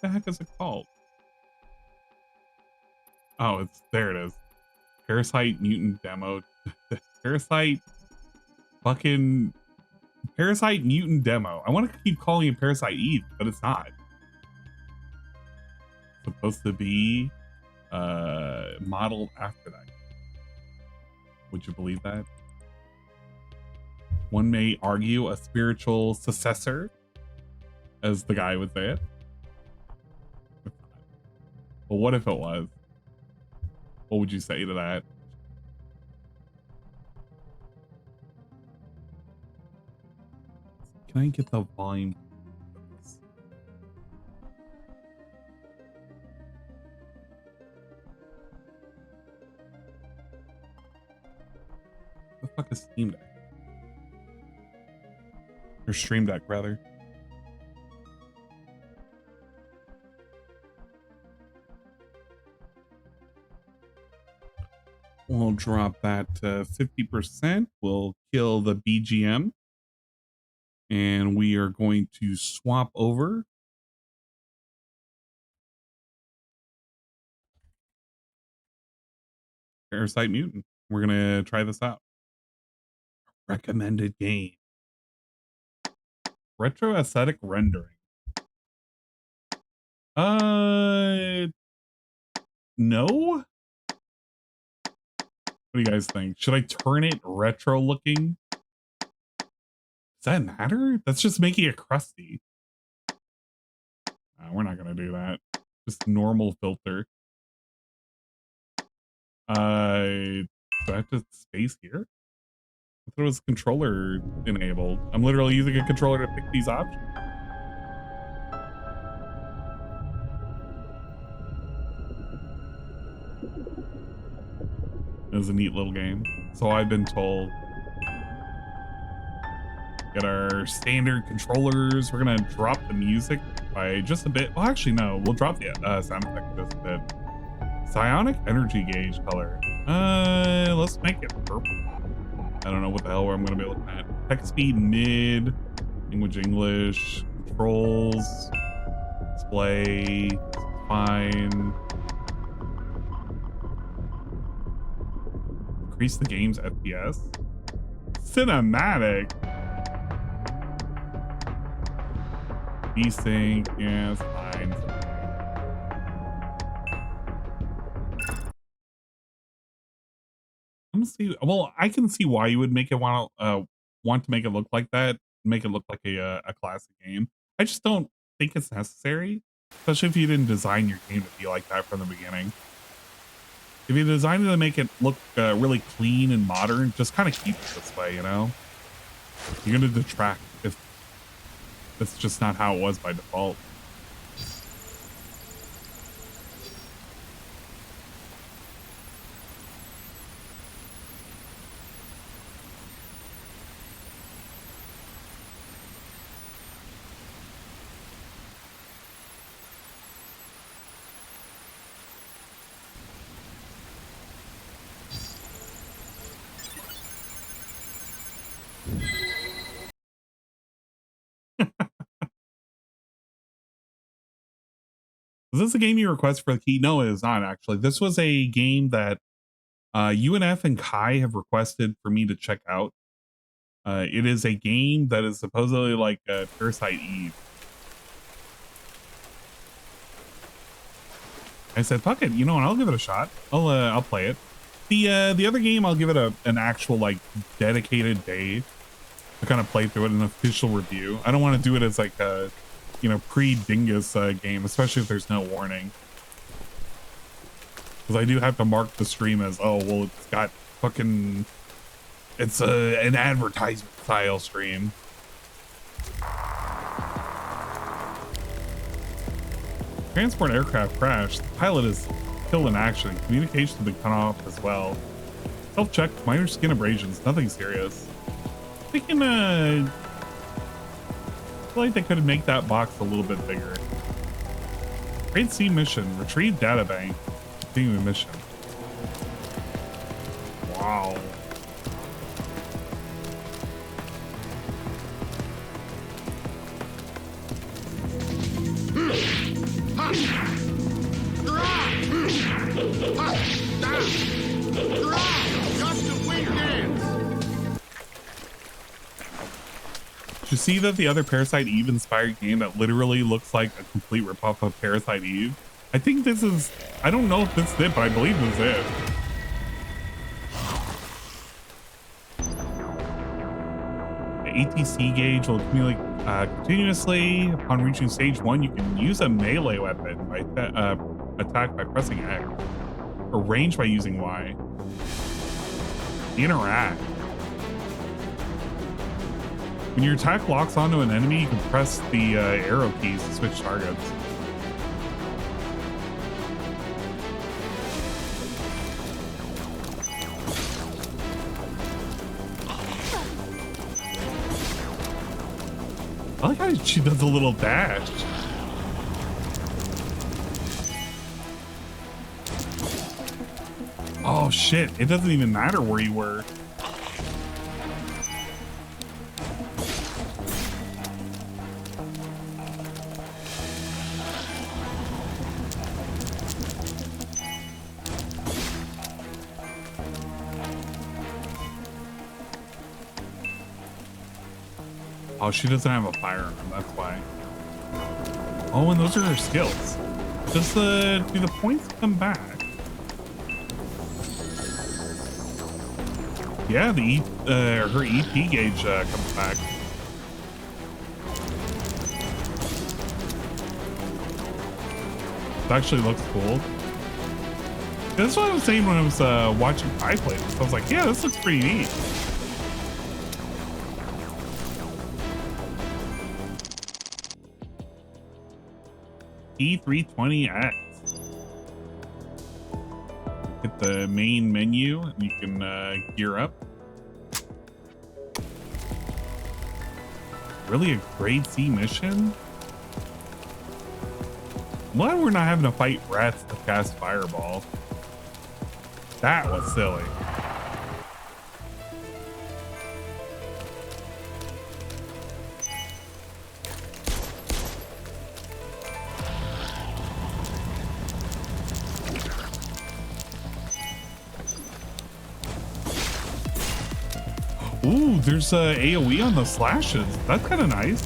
the heck is it called? Oh, there it is. Parasite Mutant Demo. Parasite Mutant Demo. I want to keep calling it Parasite Eve, but it's not. It's supposed to be modeled after that. Would you believe that? One may argue a spiritual successor, as the guy would say it. Well, what if it was? What would you say to that? Can I get the volume? The fuck is Steam Deck? Or Stream Deck, rather. We'll drop that to 50%. We'll kill the BGM. And we are going to swap over. Parasite Mutant. We're going to try this out. Recommended game. Retro aesthetic rendering. No? What do you guys think? Should I turn it retro looking? Does that matter? That's just making it crusty. We're not gonna do that. Just normal filter. Do I have to space here? I thought it was controller enabled. I'm literally using a controller to pick these options. It was a neat little game. So I've been told. Get our standard controllers. We're gonna drop the music by just a bit. Well, actually, no. We'll drop the sound effect just a bit. Psionic energy gauge color. Let's make it purple. I don't know what the hell I'm gonna be looking at. Text speed mid. Language English. Controls. Display. Fine. Increase the game's FPS. Cinematic. Desync, yeah, it's fine. I'm gonna see. Well, I can see why you would make it want to make it look like that, make it look like a classic game. I just don't think it's necessary, especially if you didn't design your game to be like that from the beginning. If you designed it to make it look really clean and modern, just kind of keep it this way, you know? You're gonna detract if that's just not how it was by default. Was this a game you requested for the key? No, it is not actually. This was a game that UNF and Kai have requested for me to check out. It is a game that is supposedly like Parasite Eve. I said, fuck it, you know what? I'll give it a shot. I'll play it. The other game, I'll give it an actual like dedicated day to kind of play through it, an official review. I don't want to do it as like a pre-dingus game, especially if there's no warning. Because I do have to mark the stream as, oh, well, it's got fucking, it's an advertisement style stream. Transport aircraft crashed. The pilot is still in action. Communication has been cut off as well. Self-check, minor skin abrasions, nothing serious. They can, I feel like they could make that box a little bit bigger. Grade C mission, retrieve data bank. Continue the mission. Wow. To see that the other Parasite Eve inspired game that literally looks like a complete ripoff of Parasite Eve. I think this is, I don't know if this is it, but I believe this is it. The ATC gauge will accumulate continuously. Upon reaching stage 1, you can use a melee weapon by attack by pressing X, or range by using Y. Interact. When your attack locks onto an enemy, you can press the arrow keys to switch targets. I like how she does a little dash. Oh shit, it doesn't even matter where you were. Oh, she doesn't have a firearm, that's why. Oh, and those are her skills. Does do the points come back? Yeah, the her EP gauge comes back. It actually looks cool. That's what I was saying when I was watching Kai play this. I was like, yeah, this looks pretty neat. E320X. Hit the main menu and you can gear up. Really a grade C mission? Why we're not having to fight rats to cast fireball? That was silly. Ooh, there's AoE on the slashes. That's kind of nice.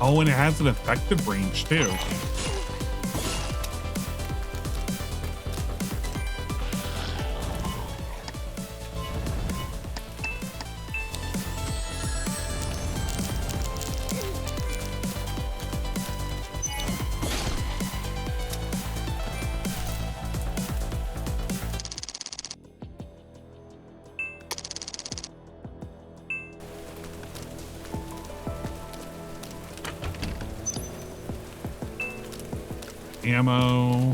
Oh, and it has an effective range too. Ammo.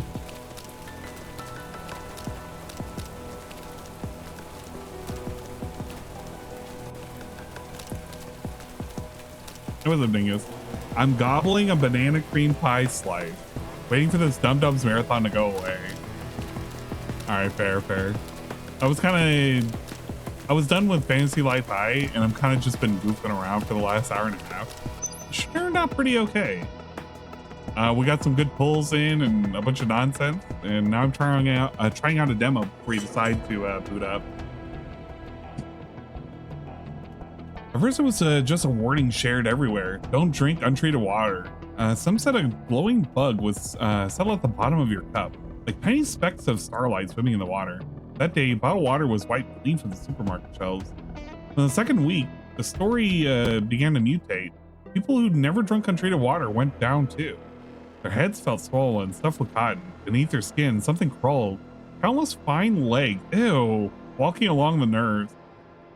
What's up, dingus? I'm gobbling a banana cream pie slice, waiting for this Dum Dums marathon to go away. All right, fair. I was done with Fantasy Life High, and I'm kind of just been goofing around for the last hour and a half. It turned out pretty okay. We got some good pulls in and a bunch of nonsense, and now I'm trying out a demo before you decide to boot up. At first, it was just a warning shared everywhere: don't drink untreated water. Some said a glowing bug was settled at the bottom of your cup, like tiny specks of starlight swimming in the water. That day, bottled water was wiped clean from the supermarket shelves. In the second week, the story began to mutate. People who'd never drunk untreated water went down too. Their heads felt swollen, stuffed with cotton. Beneath their skin, something crawled. Countless fine legs, ew, walking along the nerves.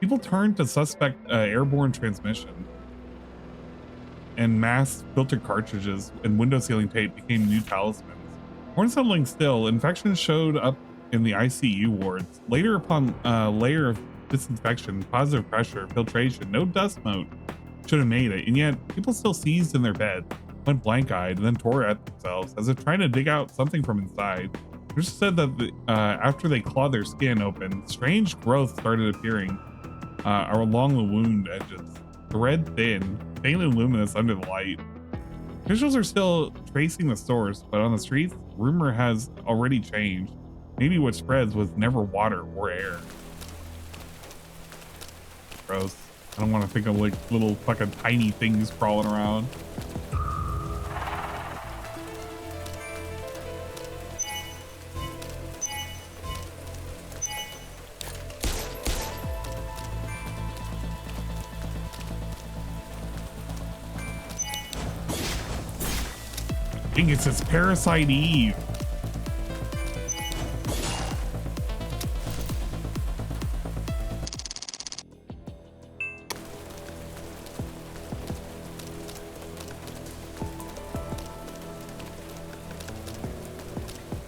People turned to suspect airborne transmission. And mass filtered cartridges and window sealing tape became new talismans. More unsettling still, infections showed up in the ICU wards. Later, upon a layer of disinfection, positive pressure, filtration, no dust mote should have made it, and yet people still seized in their bed. went blank-eyed, and then tore at themselves as if trying to dig out something from inside. It said that after they clawed their skin open, strange growth started appearing along the wound edges, thread thin, faintly luminous under the light. Officials are still tracing the source, but on the streets, rumor has already changed. Maybe what spreads was never water or air. Gross. I don't want to think of like little fucking tiny things crawling around. I think it says Parasite Eve.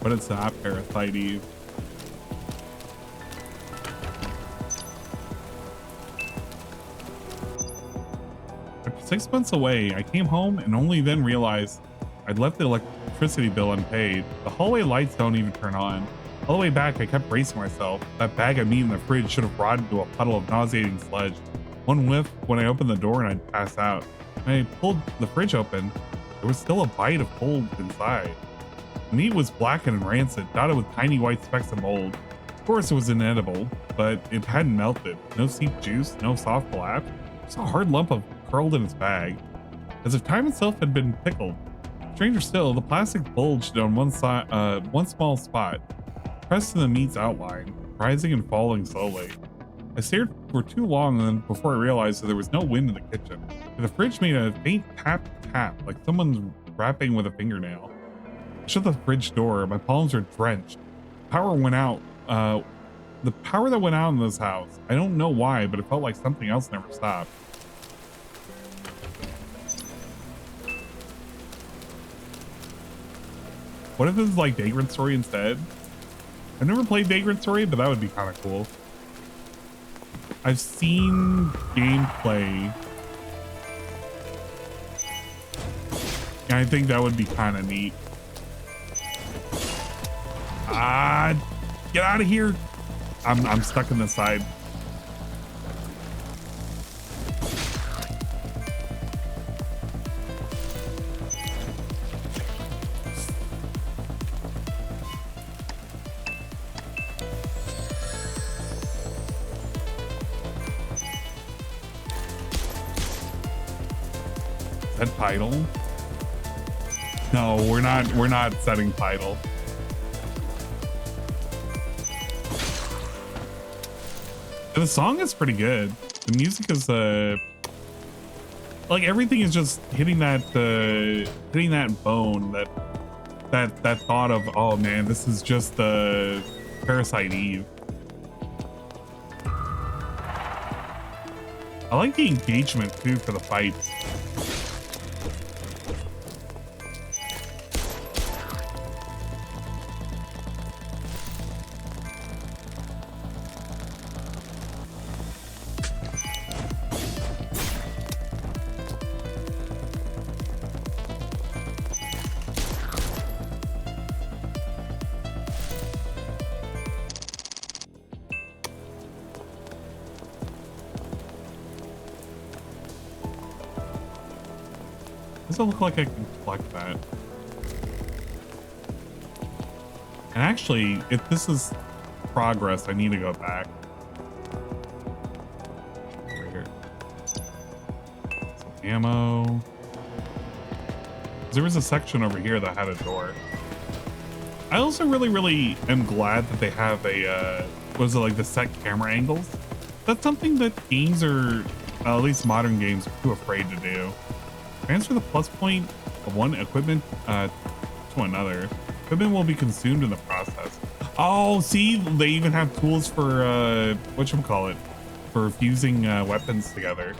But it's not Parasite Eve. After 6 months away, I came home and only then realized I'd left the electricity bill unpaid. The hallway lights don't even turn on. All the way back, I kept bracing myself. That bag of meat in the fridge should have rotted into a puddle of nauseating sludge. One whiff when I opened the door and I'd pass out. When I pulled the fridge open, there was still a bite of cold inside. The meat was blackened and rancid, dotted with tiny white specks of mold. Of course, it was inedible, but it hadn't melted. No seeped juice, no soft collapse. Just a hard lump of curled in its bag, as if time itself had been pickled. Stranger still, the plastic bulged on one small spot, pressed to the meat's outline, rising and falling slowly. I stared for too long before I realized that there was no wind in the kitchen. The fridge made a faint tap, like someone's rapping with a fingernail. I shut the fridge door. My palms were drenched. Power went out. The power that went out in this house. I don't know why, but it felt like something else never stopped. What if this is like Vagrant Story instead? I've never played Vagrant Story, but that would be kind of cool. I've seen gameplay, and I think that would be kind of neat. Get out of here! I'm stuck in the side. Set title? No, we're not setting title. And the song is pretty good. The music is like everything is just hitting that bone, that thought of, oh man, this is just the Parasite Eve. I like the engagement too for the fights. Doesn't look like I can collect that. And actually, if this is progress, I need to go back. Right here. Some ammo. There was a section over here that had a door. I also really am glad that they have a, what is it, like the set camera angles? That's something that games are, at least modern games, are too afraid to do. Transfer the plus point of one equipment to another. Equipment will be consumed in the process. Oh, see, they even have tools for whatchamacallit, for fusing weapons together.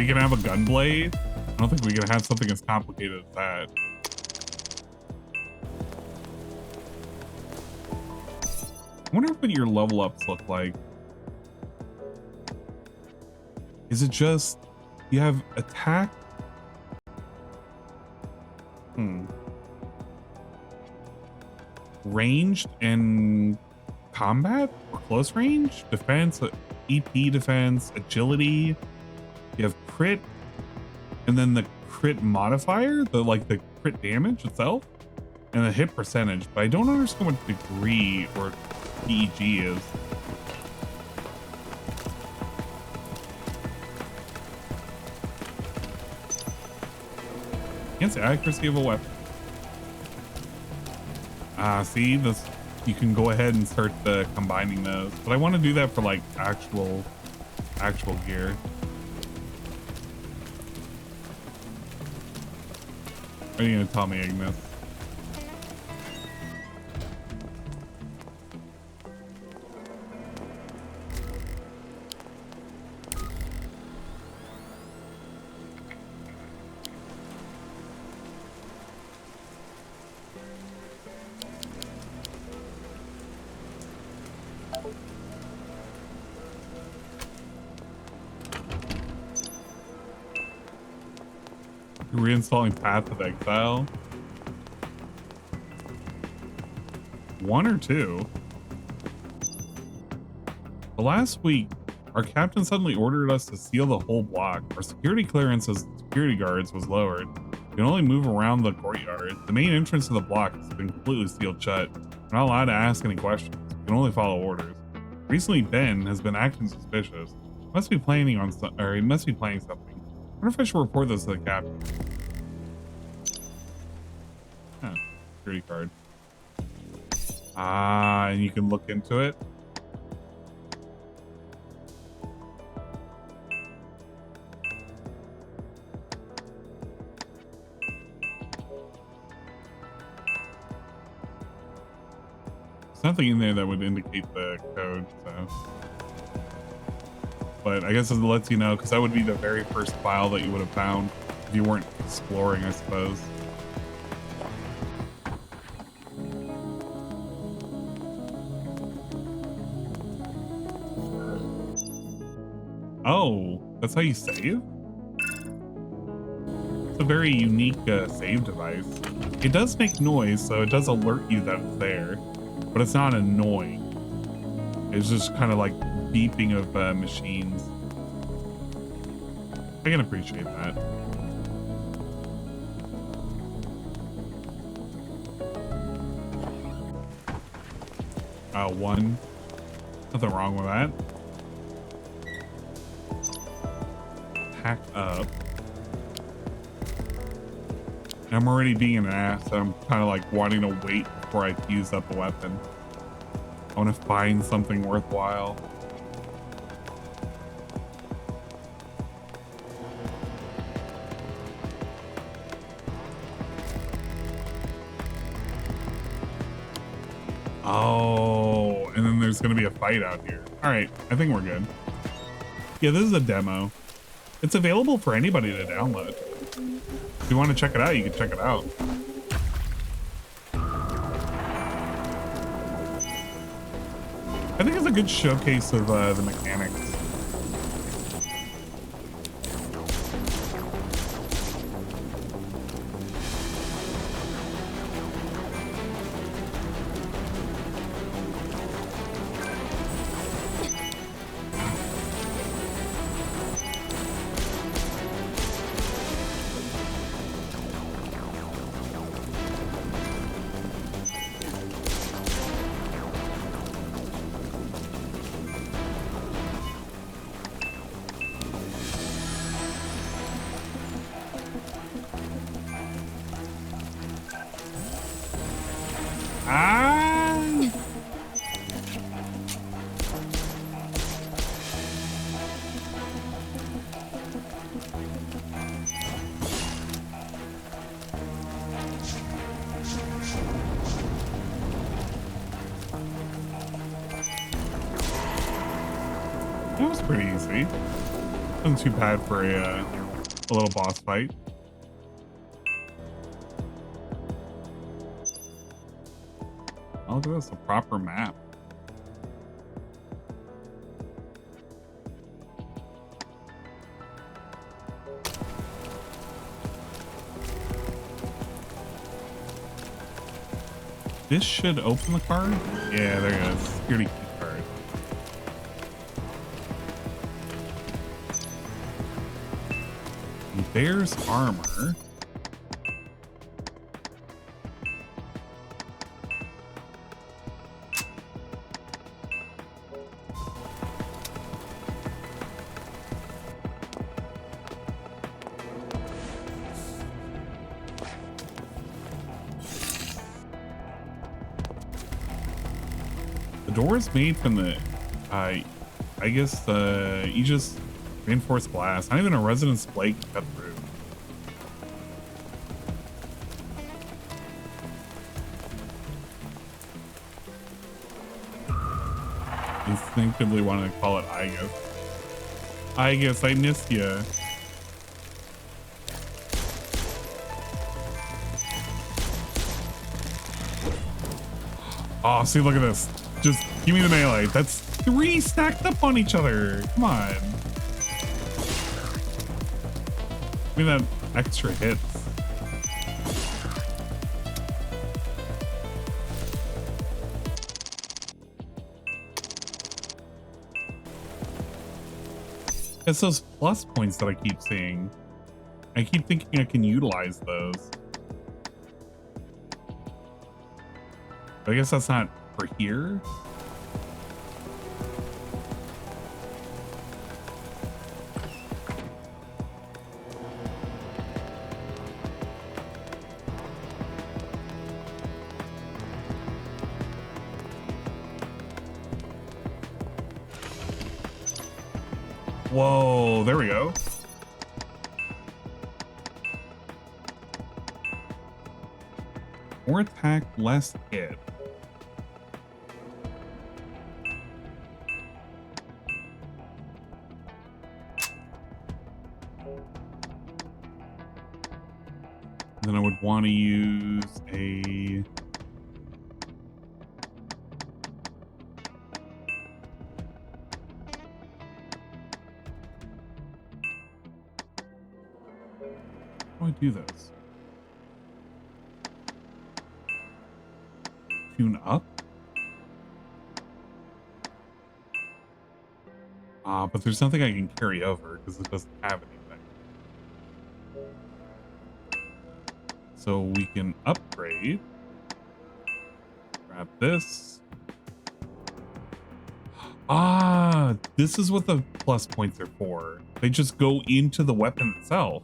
So you can have a gun blade? I don't think we can have something as complicated as that. I wonder what your level ups look like. Is it just you have attack? Ranged and combat or close range? Defense, EP defense, agility. You have crit, and then the crit modifier, the crit damage itself, and the hit percentage. But I don't understand what degree or PEG is. Against the accuracy of a weapon. See this. You can go ahead and start combining those, but I want to do that for like actual gear. What are you gonna tell me, Ignis? Reinstalling Path of Exile. 1 or 2? The last week, our captain suddenly ordered us to seal the whole block. Our security clearance as security guards was lowered. We can only move around the courtyard. The main entrance to the block has been completely sealed shut. We're not allowed to ask any questions. We can only follow orders. Recently, Ben has been acting suspicious. He must be planning something. I wonder if I should report this to the captain. Huh, security card. And you can look into it. There's nothing in there that would indicate the code, so. But I guess it lets you know, because that would be the very first file that you would have found if you weren't exploring, I suppose. Oh, that's how you save? It's a very unique save device. It does make noise, so it does alert you that it's there, but it's not annoying. It's just kind of like beeping of machines. I can appreciate that. One. Nothing wrong with that. Pack up. I'm already being an ass, so I'm kind of like wanting to wait before I use up a weapon. I want to find something worthwhile. Oh, and then there's going to be a fight out here. All right, I think we're good. Yeah, this is a demo. It's available for anybody to download. If you want to check it out, you can check it out. I think it's a good showcase of the mechanics. That was pretty easy. Wasn't too bad for a a little boss fight. Oh, look at this, a proper map. This should open the card. Yeah, there it is. Security key card. And there's armor. The door is made from the, I guess you just reinforced glass. Not even a resident display can cut through. Instinctively wanted to call it I guess. I guess I missed you. Oh, see, look at this. Just give me the melee. That's 3 stacked up on each other. Come on. Give me that extra hits. It's those plus points that I keep seeing. I keep thinking I can utilize those. But I guess that's not for here. Whoa, there we go. More attack, less hit. Then I would want to use a... How do I do this? Tune up? But there's nothing I can carry over because it doesn't have anything. So we can upgrade. Grab this. Ah, this is what the plus points are for. They just go into the weapon itself.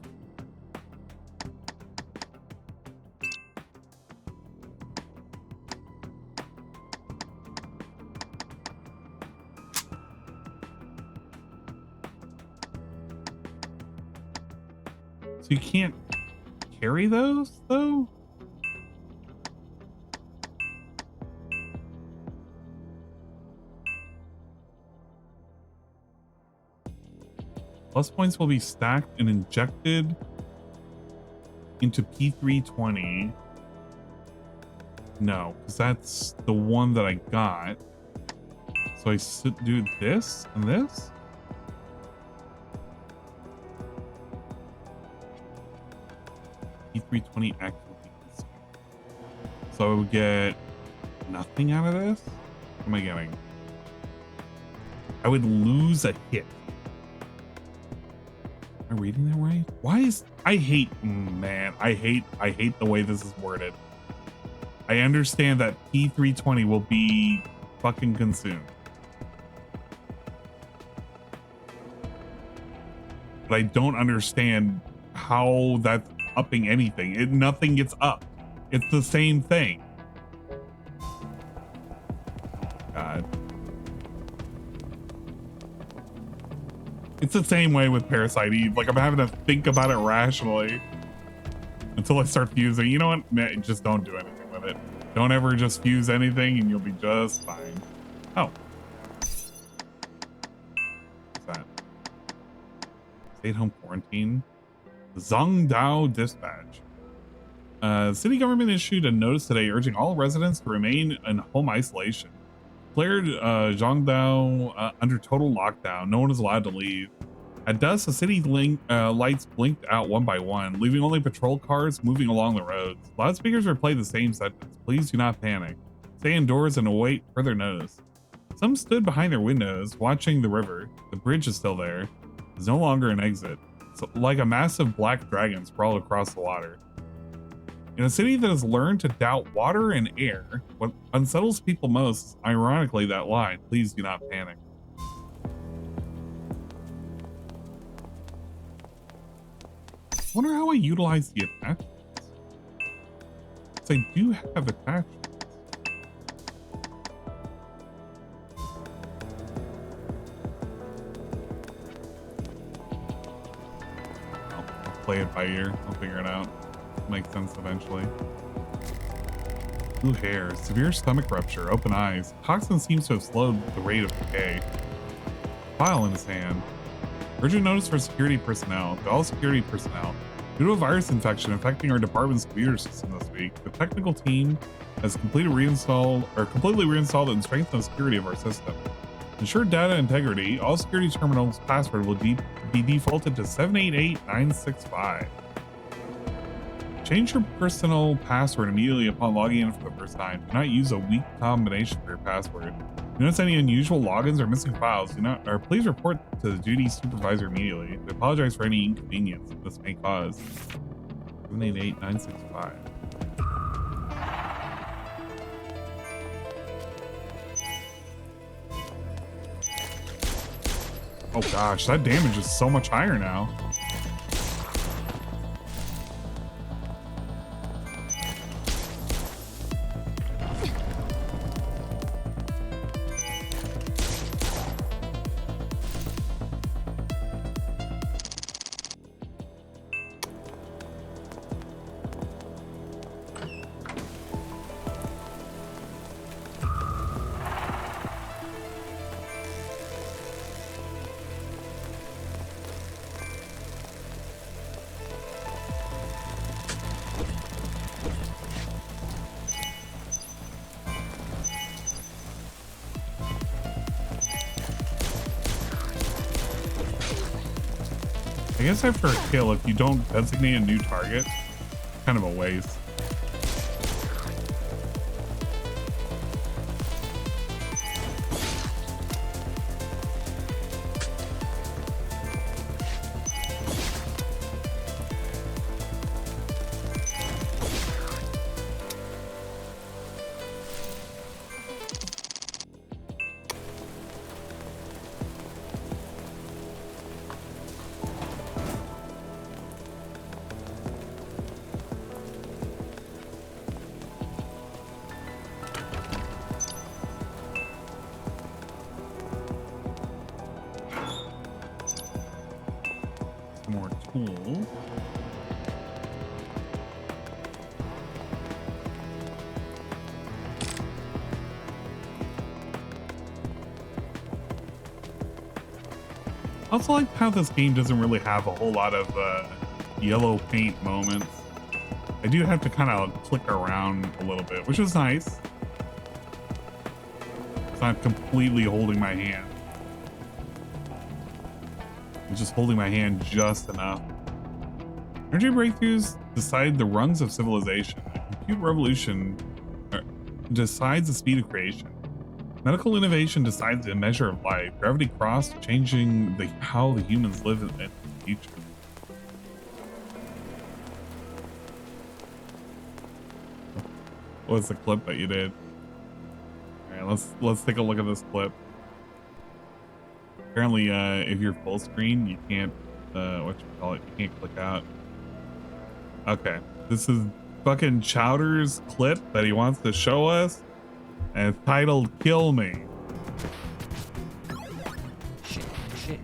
So you can't carry those, though? Plus points will be stacked and injected into P320. No, because that's the one that I got. So I do this and this? P320 actively consumed. So I would get nothing out of this? What am I getting? I would lose a hit. Am I reading that right? Why is I hate the way this is worded. I understand that P320 will be fucking consumed. But I don't understand how that's upping anything. Nothing gets up. It's the same thing. God. It's the same way with Parasite Eve. Like, I'm having to think about it rationally until I start fusing. You know what? Nah, just don't do anything with it. Don't ever just fuse anything and you'll be just fine. Oh. What's that? Stay at home quarantine. Zhongdao Dispatch. City government issued a notice today urging all residents to remain in home isolation. Declared Zhongdao under total lockdown. No one is allowed to leave. At dusk, the city lights blinked out one by one, leaving only patrol cars moving along the roads. Loudspeakers replayed the same sentence: please do not panic. Stay indoors and await further notice. Some stood behind their windows, watching the river. The bridge is still there. There's no longer an exit. It's like a massive black dragon sprawled across the water. In a city that has learned to doubt water and air, what unsettles people most is ironically that line, please do not panic. I wonder how I utilize the attachments. Because I do have attachments. I'll play it by ear. I'll figure it out. Makes sense eventually. Blue hair, severe stomach rupture, open eyes. Toxin seems to have slowed the rate of decay. File in his hand. Urgent notice for security personnel. To all security personnel. Due to a virus infection affecting our department's computer system this week, the technical team has completely reinstalled and strengthened the security of our system. To ensure data integrity, all security terminals' password will be defaulted to 788965. Change your personal password immediately upon logging in for the first time. Do not use a weak combination for your password. If you notice any unusual logins or missing files, please report to the duty supervisor immediately. We apologize for any inconvenience this may cause. 788965. Oh gosh, that damage is so much higher now. I guess after a kill, if you don't designate a new target, it's kind of a waste. More tools. Also like how this game doesn't really have a whole lot of yellow paint moments. I do have to kind of click around a little bit, which is nice. It's not completely holding my hand. Just holding my hand just enough. Energy breakthroughs decide the rungs of civilization. A compute revolution decides the speed of creation. Medical innovation decides the measure of life. Gravity cross changing how the humans live in the future. What's the clip that you did? All right, let's take a look at this clip. Apparently, if you're full screen, you can't, you can't click out. Okay, this is fucking Chowder's clip that he wants to show us, and it's titled Kill Me. Shit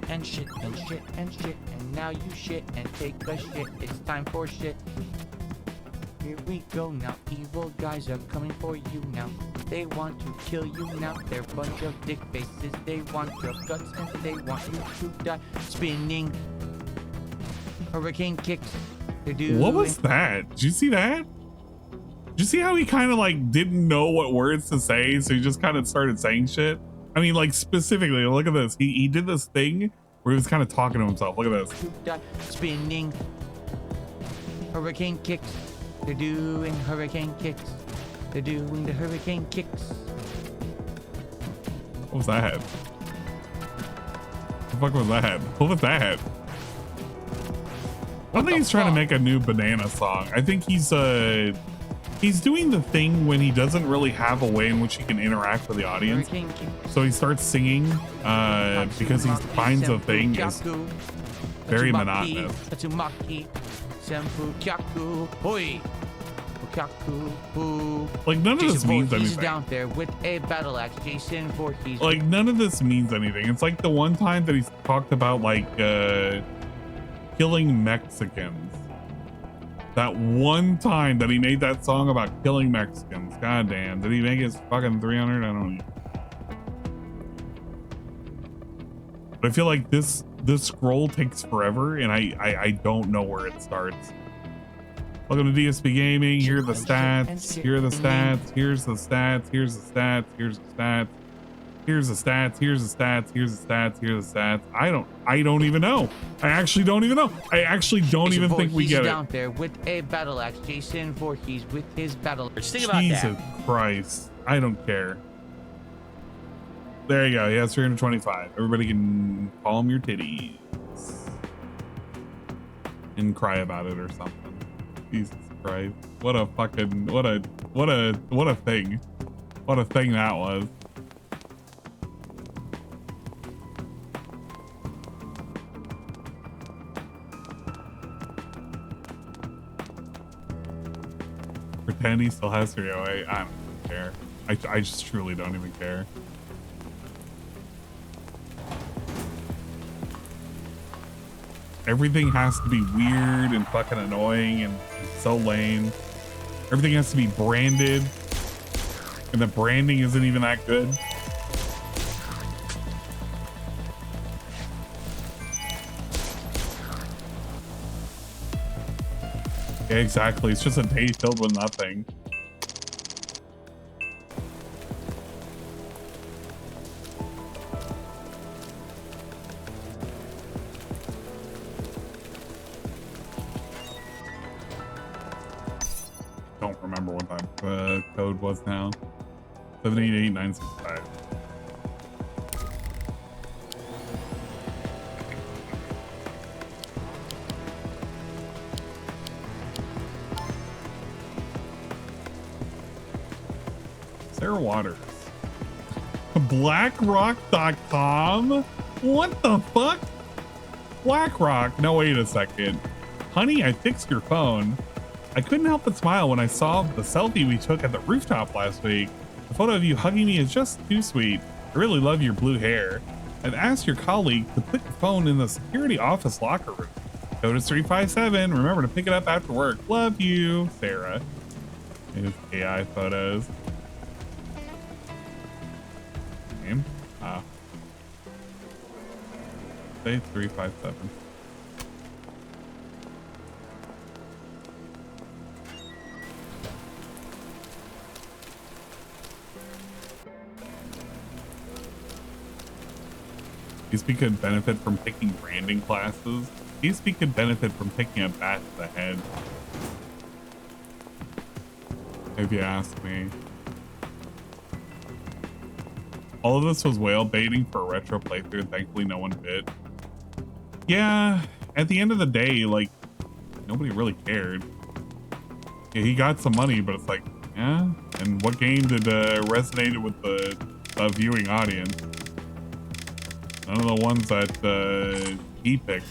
and shit and shit and shit, and now you shit and take a shit. It's time for shit. Here we go now, evil guys are coming for you now. They want to kill you now, they're a bunch of dick faces. They want your guts and they want you to die. Spinning. hurricane kicks. They're doing. What was that? Did you see that? Did you see how he kind of like didn't know what words to say, so he just kind of started saying shit? I mean, like specifically, look at this. He did this thing where he was kind of talking to himself. Look at this. Spinning. Hurricane kicks. They're doing hurricane kicks. They're doing the hurricane kicks. What was that? What the fuck was that? What was that? I think he's trying to make a new banana song. I think he's doing the thing when he doesn't really have a way in which he can interact with the audience. So he starts singing because he finds the thing is very monotonous. Like none of this means anything. Down there with a battle axe. Jason Voorhees. Like none of this means anything. It's like the one time that he's talked about like killing Mexicans. That one time that he made that song about killing Mexicans. God damn. Did he make his fucking 300? I don't know. But I feel like this scroll takes forever and I don't know where it starts. Welcome to DSP Gaming. Here are the stats. Here are the stats. Here's the stats. Here's the stats. Here's the stats. Here's the stats. Here's the stats. Here's the stats. Here's the stats. I don't even know. I actually don't even know. I actually don't even think we get it. Down there with a battle axe. Jason Voorhees with his battle axe. Think about that. Jesus Christ. I don't care. There you go. He has 325. Everybody can palm your titties and cry about it or something. Jesus Christ. What a fucking what a thing. What a thing that was. Pretend he still has 308. I don't even care. I just truly don't even care. Everything has to be weird and fucking annoying and so lame. Everything has to be branded, and the branding isn't even that good. Yeah, exactly. It's just a day filled with nothing. Don't remember what that code was now. 788965. Sarah Waters. BlackRock.com? What the fuck? BlackRock? No, wait a second. Honey, I fixed your phone. I couldn't help but smile when I saw the selfie we took at the rooftop last week. The photo of you hugging me is just too sweet. I really love your blue hair. I've asked your colleague to put your phone in the security office locker room. Code is 357. Remember to pick it up after work. Love you, Sarah. Here's AI photos. Name? Say 357. DSP could benefit from taking branding classes. DSP could benefit from taking a bat to the head. If you ask me. All of this was whale baiting for a retro playthrough, and thankfully no one bit. Yeah, at the end of the day, like, nobody really cared. Yeah, he got some money, but it's like, yeah? And what game did resonate with the viewing audience? None of the ones that he picked.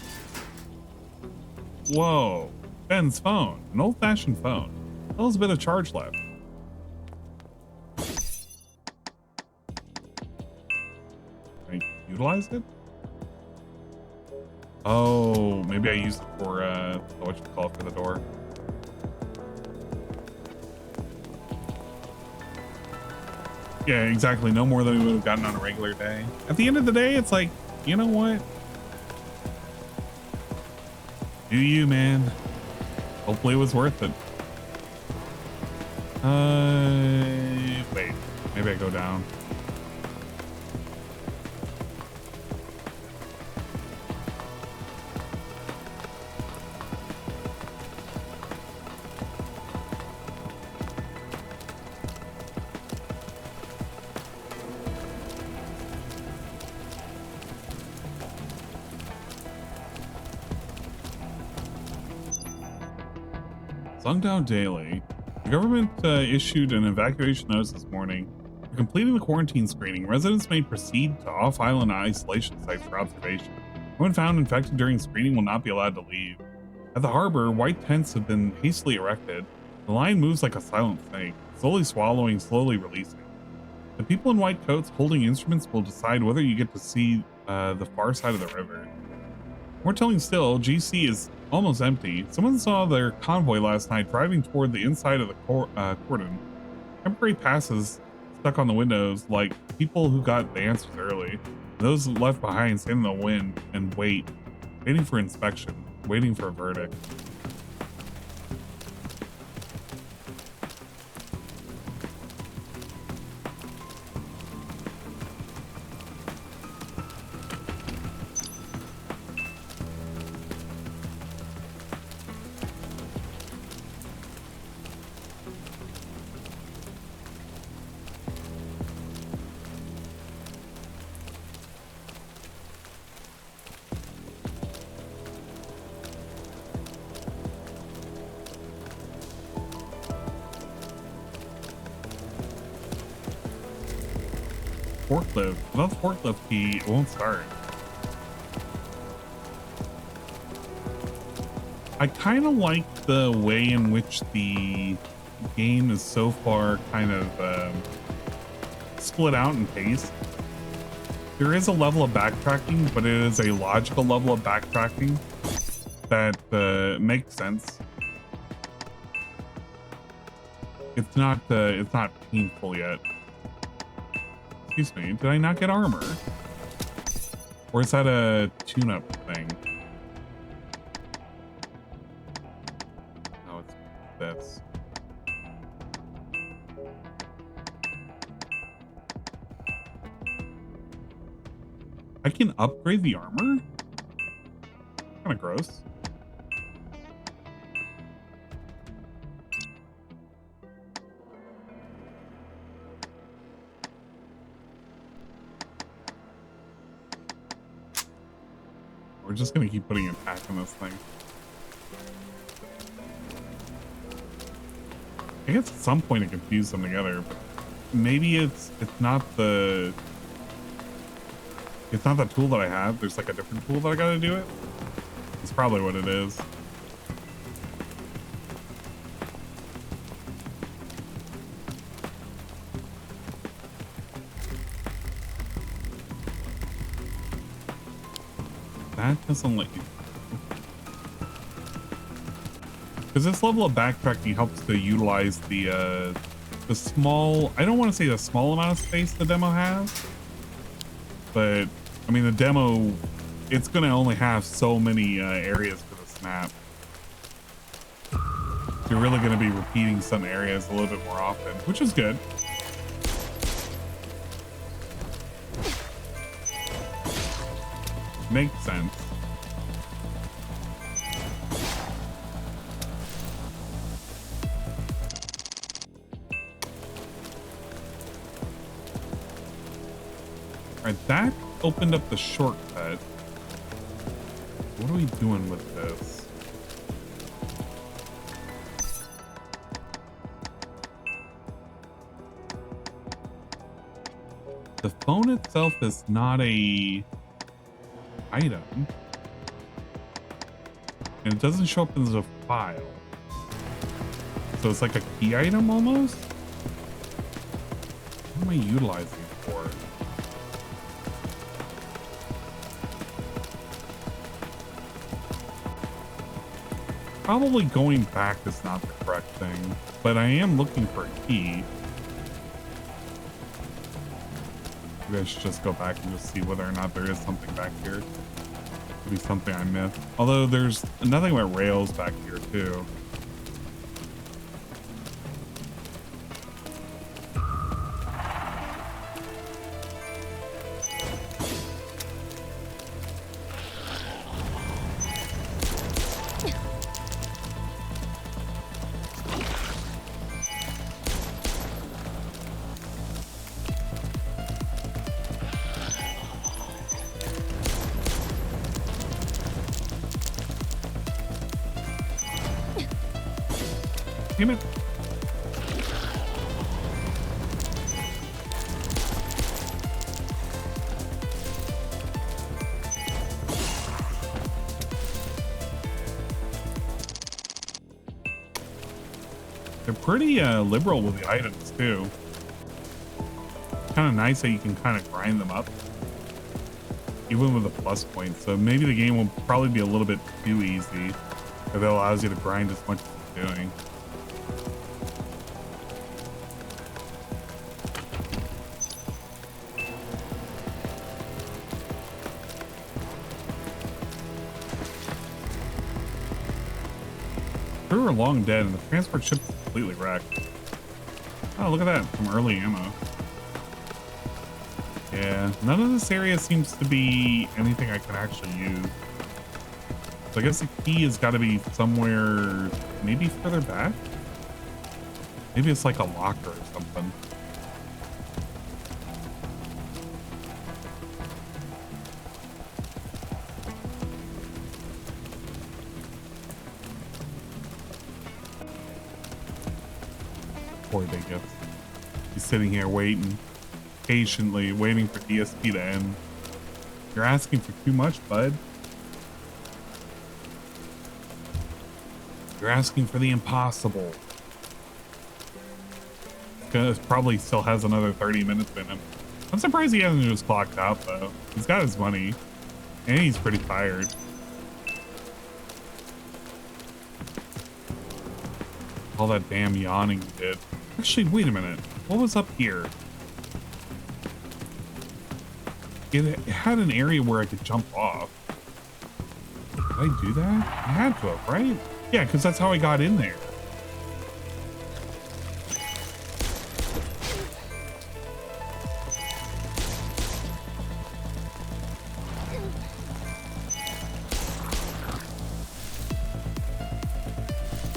Whoa. Ben's phone. An old-fashioned phone. Still has a bit of charge left. Can I utilize it? Oh, maybe I used it for what you call it for the door. Yeah, exactly. No more than we would have gotten on a regular day. At the end of the day, it's like, you know what? Do you, man? Hopefully it was worth it. Wait. Maybe I go down. Sungdown Daily. The government issued an evacuation notice this morning. For completing the quarantine screening, residents may proceed to off-island isolation sites for observation. Anyone found infected during screening will not be allowed to leave. At the harbor, white tents have been hastily erected. The line moves like a silent snake, slowly swallowing, slowly releasing. The people in white coats holding instruments will decide whether you get to see the far side of the river. More telling still, GC is almost empty. Someone saw their convoy last night driving toward the inside of the cordon. Temporary passes stuck on the windows like people who got the answers early. Those left behind stand in the wind and waiting for inspection, waiting for a verdict. Forklift. Without the forklift key, it won't start. I kind of like the way in which the game is so far kind of split out in pace. There is a level of backtracking, but it is a logical level of backtracking that makes sense. It's not painful yet. Excuse me, did I not get armor? Or is that a tune-up thing? No, it's this. I can upgrade the armor? Kind of gross. We're just gonna keep putting it back in this thing. I guess at some point I can fuse them together, but maybe it's not the tool that I have. There's like a different tool that I gotta do it. It's probably what it is. That doesn't let you, because this level of backtracking helps to utilize the small, I don't want to say the small amount of space the demo has, but I mean the demo, it's gonna only have so many areas for the snap. You're really gonna be repeating some areas a little bit more often, which is good. Makes sense. Alright, that opened up the shortcut. What are we doing with this? The phone itself is not a item, and it doesn't show up as a file, so it's like a key item almost. What am I utilizing it for? Probably going back is not the correct thing, but I am looking for a key. Maybe I should just go back and just see whether or not there is something back here. Could be something I missed. Although there's nothing but rails back here too. Damn it. They're pretty liberal with the items too. Kind of nice that you can kind of grind them up, even with a plus point. So maybe the game will probably be a little bit too easy if it allows you to grind as much as it's doing. We were long dead and the transport ship's completely wrecked. Oh, look at that, some early ammo. Yeah, none of this area seems to be anything I can actually use. So I guess the key has got to be somewhere maybe further back? Maybe it's like a locker or something. Poor Dingus. He's sitting here waiting, patiently waiting for DSP to end. You're asking for too much, bud. You're asking for the impossible. Probably still has another 30 minutes in him. I'm surprised he hasn't just clocked out though. He's got his money and he's pretty tired. All that damn yawning he did. Actually, wait a minute. What was up here? It had an area where I could jump off. Did I do that? I had to have, right? Yeah, because that's how I got in there.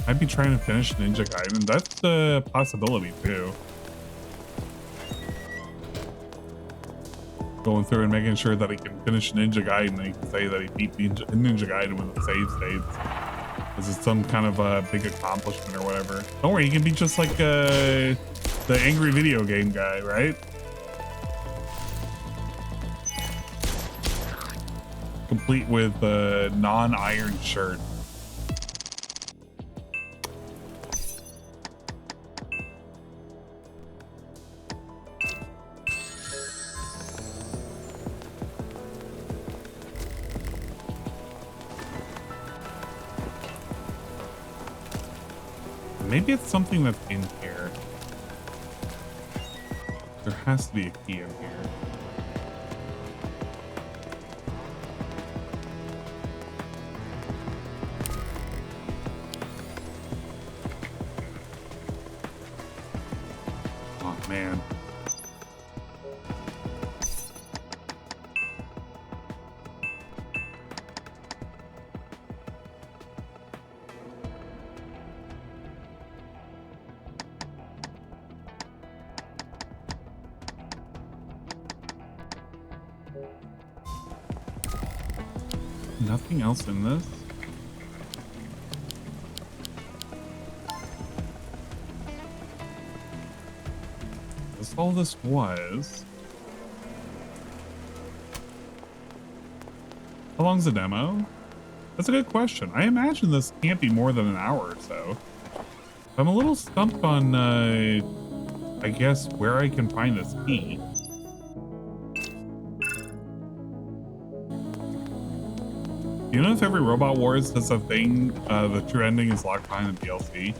I'd be trying to finish Ninja Gaiden. That's a possibility too. Going through and making sure that he can finish Ninja Gaiden and he can say that he beat Ninja Gaiden with the save states. This is some kind of a big accomplishment or whatever. Don't worry, he can be just like the angry video game guy, right? Complete with a non-iron shirt. Maybe it's something that's in here. There has to be a key in here. Oh man. Nothing else in this? That's all this was. How long's the demo? That's a good question. I imagine this can't be more than an hour or so. I'm a little stumped on, I guess, where I can find this key. You know if every Robot Wars does a thing, the true ending is locked behind the DLC?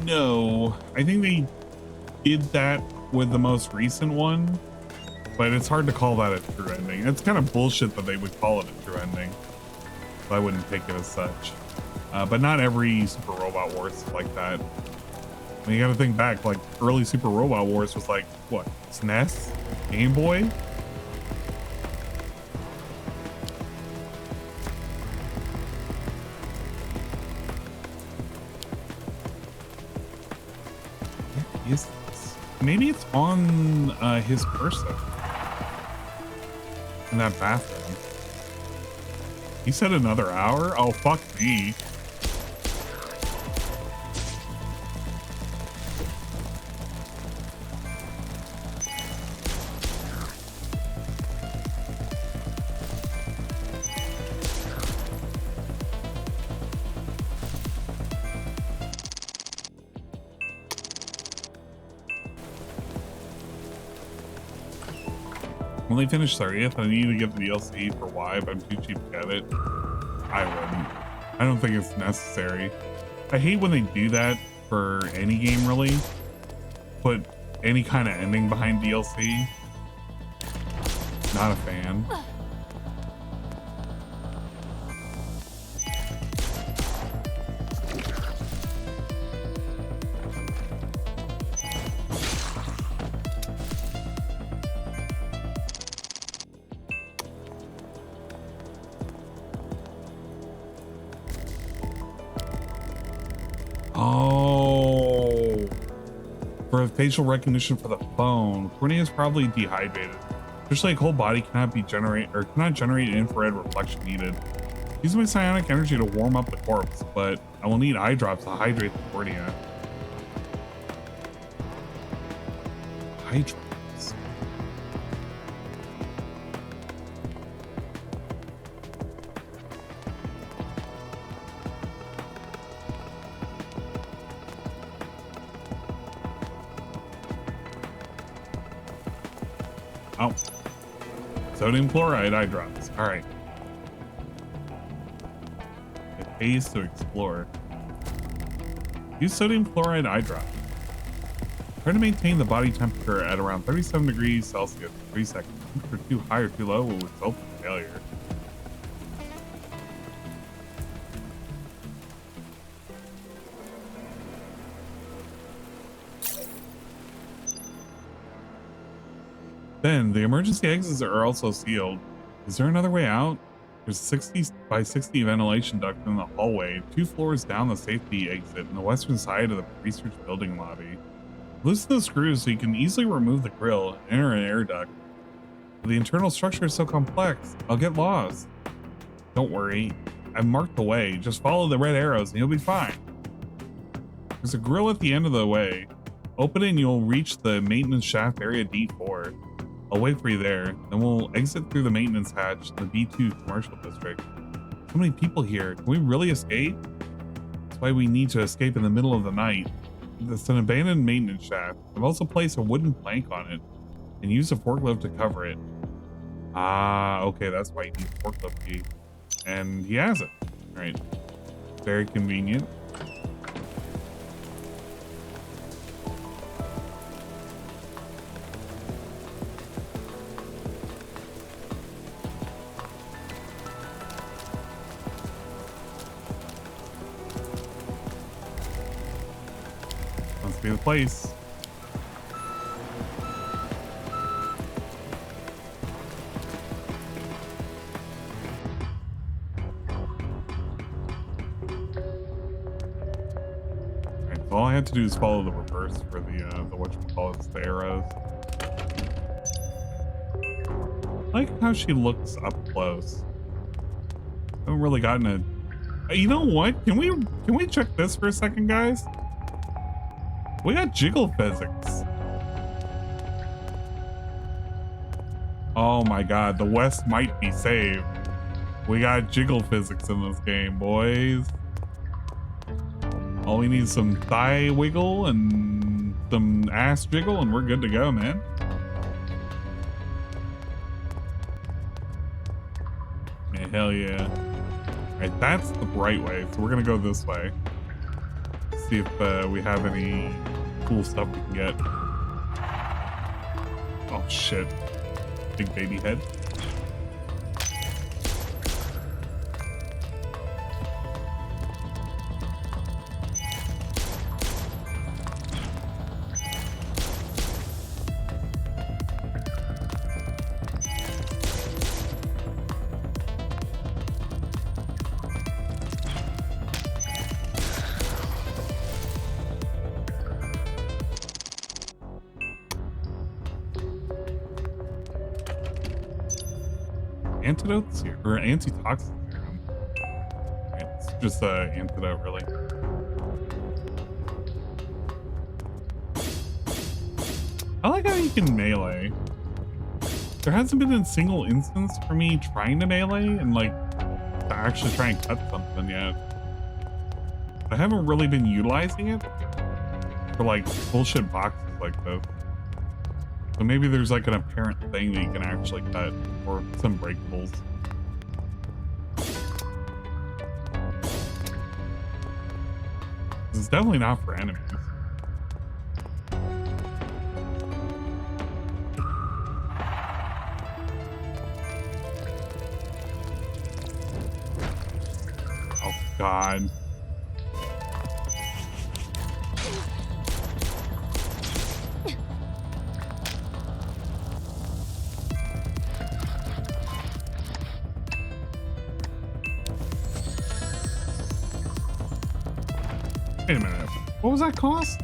No. I think they did that with the most recent one. but it's hard to call that a true ending. It's kind of bullshit that they would call it a true ending. So I wouldn't take it as such. But not every Super Robot Wars is like that. I mean, you gotta think back, like early Super Robot Wars was like, what, SNES? Game Boy? What is this? Maybe it's on his person. In that bathroom. He said another hour? Oh, fuck me. When they finish 30th, I need to get the DLC for Weeb. I'm too cheap to get it. I wouldn't. I don't think it's necessary. I hate when they do that for any game, really. Put any kind of ending behind DLC. Not a fan. Oh, for facial recognition for the phone, Courtney is probably dehydrated. Just like whole body cannot generate infrared reflection needed. Use my psionic energy to warm up the corpse, but I will need eye drops to hydrate the cornea. Eye drops. Oh, sodium chloride eye drops. All right. It pays to explore. Use sodium chloride eye drop. Try to maintain the body temperature at around 37 degrees Celsius for 3 seconds. Temperature too high or too low will result in failure. Then, the emergency exits are also sealed. Is there another way out? There's a 60 by 60 ventilation duct in the hallway, 2 floors down the safety exit in the western side of the research building lobby. Loosen the screws so you can easily remove the grill and enter an air duct. The internal structure is so complex, I'll get lost. Don't worry, I've marked the way. Just follow the red arrows and you'll be fine. There's a grill at the end of the way. Open it and you'll reach the maintenance shaft area D4. I'll wait for you there, then we'll exit through the maintenance hatch in the B2 commercial district. So many people here, can we really escape? That's why we need to escape in the middle of the night. It's an abandoned maintenance shaft. I've also placed a wooden plank on it and used a forklift to cover it. Ah, okay, that's why you need a forklift key. And he has it. All right, very convenient. Must be the place. Alright, so all I had to do is follow the reverse for the whatchamacallits, the arrows. I like how she looks up close. I haven't really gotten a. You know what? Can we check this for a second, guys? We got jiggle physics. Oh my god, the West might be saved. We got jiggle physics in this game, boys. All we need is some thigh wiggle and some ass jiggle and we're good to go, man. Yeah, hell yeah. Alright, that's the right way, so we're gonna go this way. See if we have any cool stuff we can get. Oh shit. big baby head. Antidotes here, or antitoxin serum. It's just an antidote, really. I like how you can melee. There hasn't been a single instance for me trying to melee and like to actually try and cut something yet. I haven't really been utilizing it for like bullshit boxes like this. So maybe there's like an apparent thing that you can actually cut, or some breakables. This is definitely not for enemies. Oh God. Wait a minute. What was that cost?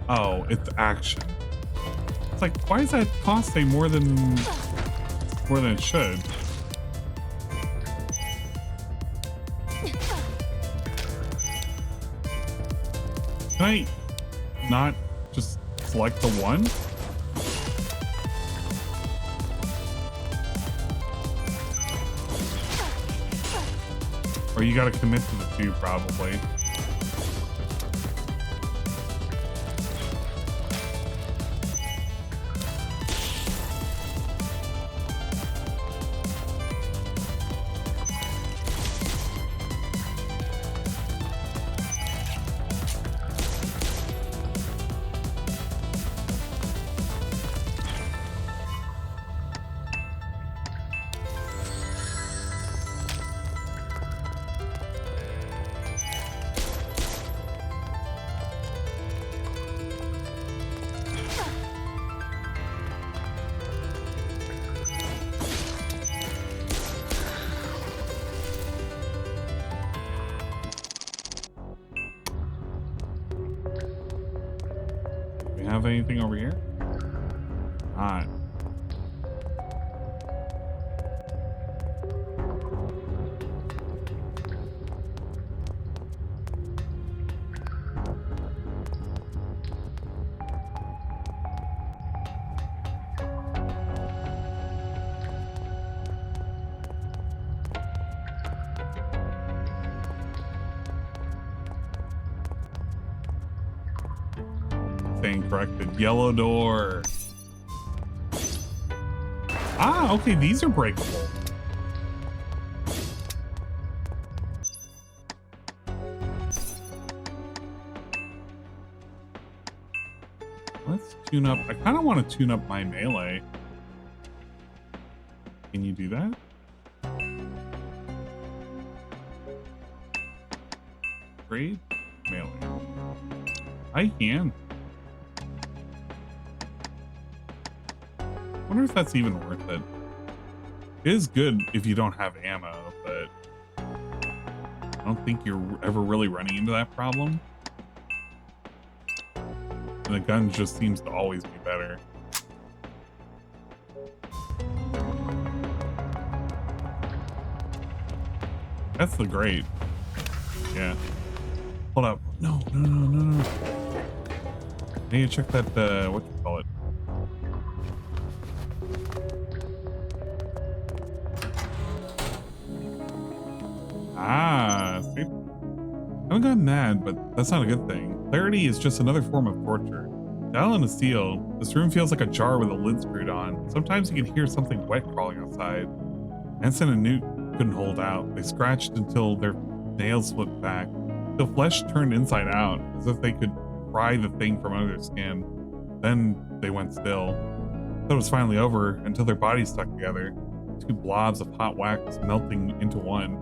Oh, it's action. It's like, why is that costing more than it should? Can I not just select the one? Or you gotta commit to the two, probably. Have anything over here? Not. Corrected. Yellow door. Ah, okay, these are breakable. Let's tune up. I kind of want to tune up my melee. Can you do that? Great melee. I can. I wonder if that's even worth it. It is good if you don't have ammo, but I don't think you're ever really running into that problem. And the gun just seems to always be better. That's the great. Yeah. Hold up. No. I need to check that, what you call it. Ah, see? I haven't gotten mad, but that's not a good thing. Clarity is just another form of torture. Dial in a seal. This room feels like a jar with a lid screwed on. Sometimes you can hear something wet crawling outside. Anson and Newt couldn't hold out. They scratched until their nails slipped back. The flesh turned inside out, as if they could pry the thing from under their skin. Then they went still. Thought it was finally over until their bodies stuck together. Two blobs of hot wax melting into one,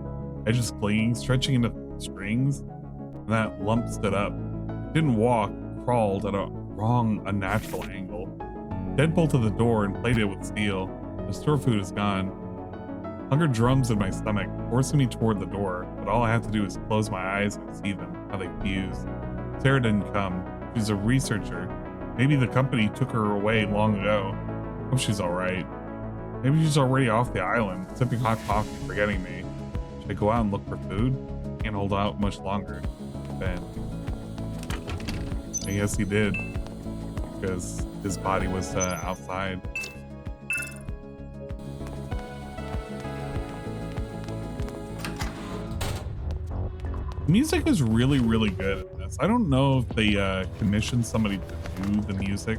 edges clinging, stretching into strings, and that lump stood up. It didn't walk, crawled at a wrong, unnatural angle. Deadbolted the door and plated it with steel. The store food is gone. Hunger drums in my stomach, forcing me toward the door, but all I have to do is close my eyes and see them, how they fuse. Sarah didn't come. She's a researcher. Maybe the company took her away long ago. Hope she's alright. Maybe she's already off the island, sipping hot coffee, forgetting me. Should I go out and look for food? Can't hold out much longer. Ben. I guess he did, because his body was outside. The music is really, really good in this. I don't know if they commissioned somebody to do the music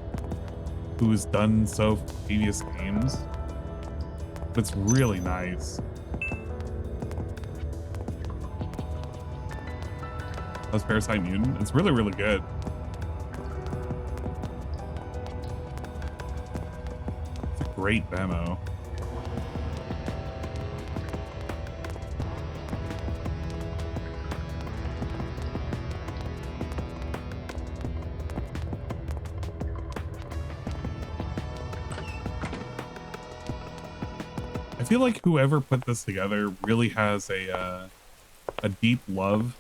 who has done so for previous games, but it's really nice. That's Parasite Mutant. It's really, really good. It's a great demo. I feel like whoever put this together really has a deep love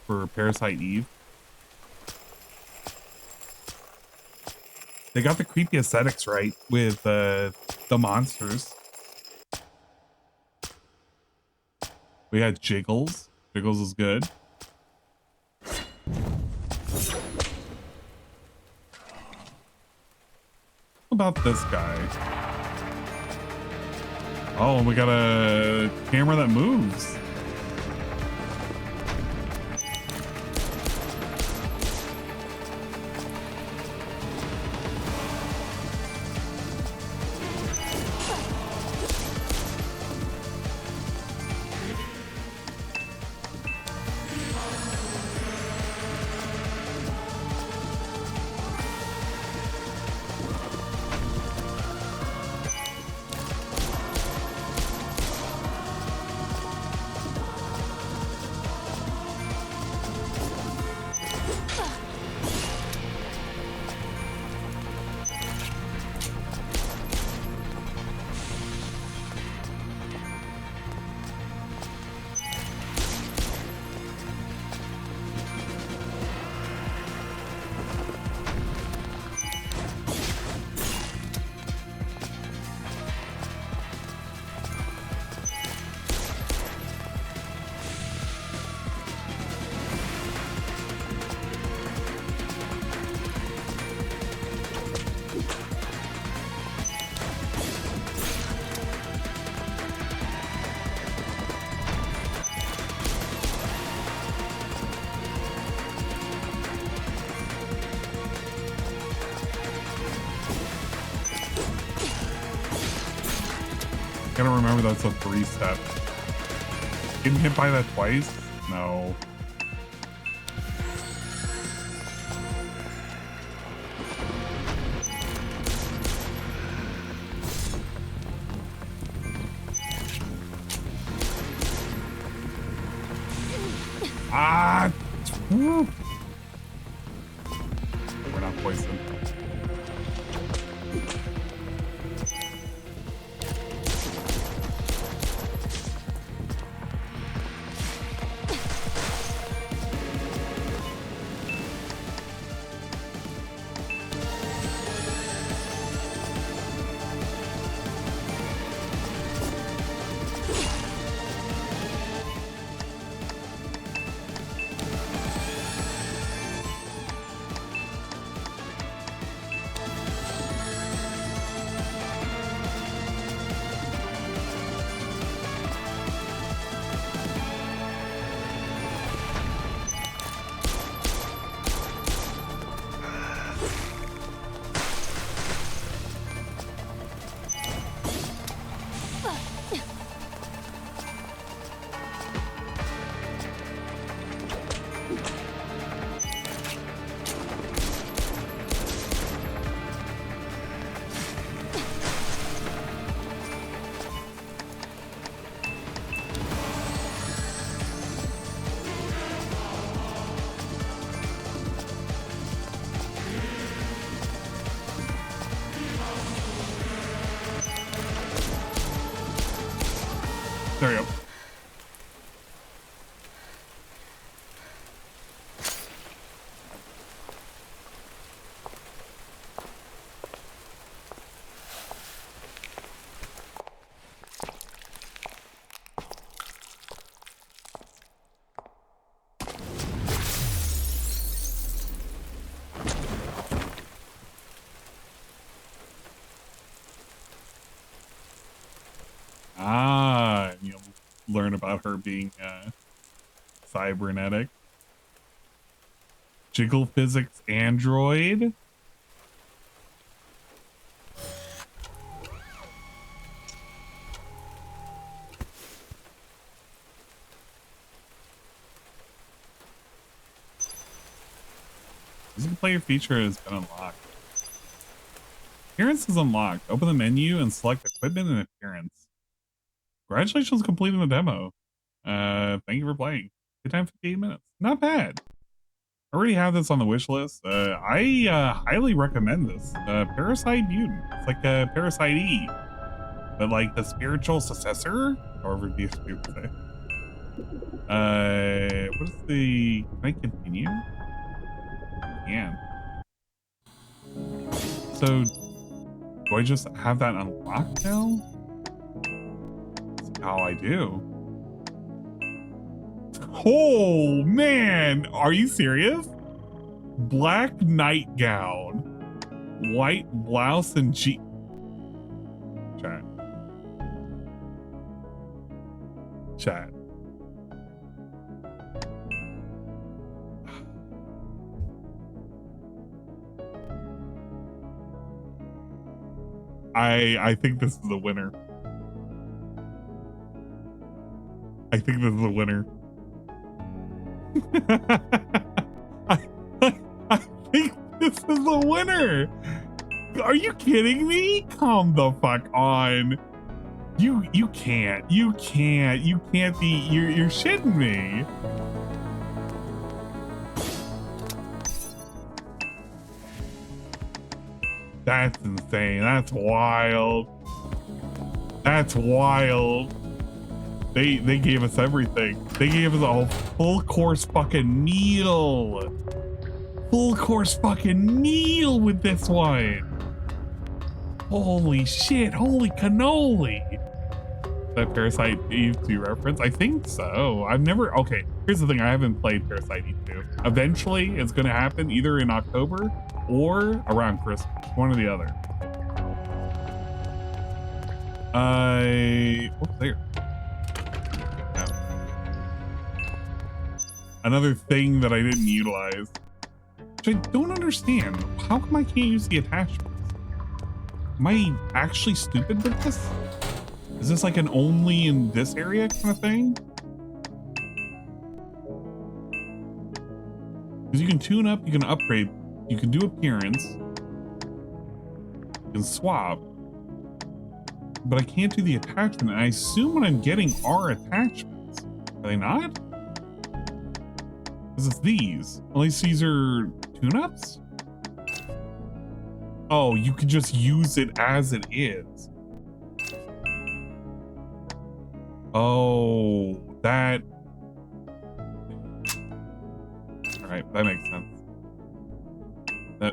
for Parasite Eve. They got the creepy aesthetics right with the monsters. We had Jiggles. Jiggles is good. What about this guy? Oh, we got a camera that moves. I gotta remember that's a 3-step. Getting hit by that twice? No. Ah! Woo. We're not poisoned. There we go. You'll learn about her being cybernetic. Jiggle physics android. Music player feature has been unlocked. Appearance is unlocked. Open the menu and select equipment and appearance. Congratulations on completing the demo. Thank you for playing. Good time, 58 minutes. Not bad. I already have this on the wish list. I highly recommend this. Parasite Mutant. It's like a Parasite E, but like the spiritual successor, however these people say. What is the? Can I continue? I can. So, do I just have that unlocked now? How I do. Oh man, are you serious? Black nightgown, white blouse and chat. I think this is the winner. I think this is the winner. I think this is the winner. Are you kidding me? Come the fuck on. You can't be. You're shitting me. That's insane. That's wild. That's wild. They gave us everything. They gave us a whole full course fucking meal. Full course fucking meal with this one. Holy shit. Holy cannoli. That Parasite Eve 2 reference? I think so. I've never... Okay, here's the thing. I haven't played Parasite Eve 2. Eventually, it's going to happen either in October or around Christmas. One or the other. What's there? Another thing that I didn't utilize, which I don't understand. How come I can't use the attachments? Am I actually stupid with this? Is this like an only in this area kind of thing? Because you can tune up, you can upgrade, you can do appearance, you can swap, but I can't do the attachment. And I assume what I'm getting are attachments. Are they not? Because it's these. At least these are tune-ups? Oh, you could just use it as it is. Oh, that... Alright, that makes sense.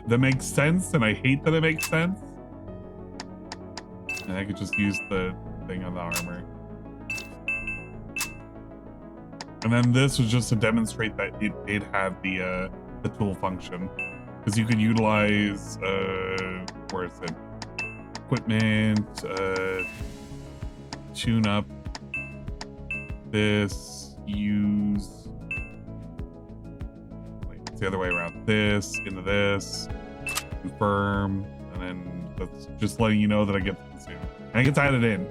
That makes sense, and I hate that it makes sense. And I could just use the thing on the armor. And then this was just to demonstrate that it did have the tool function. Because you can utilize, where is it? Equipment, tune up this, use, wait, it's the other way around. This, into this, confirm, and then that's just letting you know that I get to consume. And it gets added in.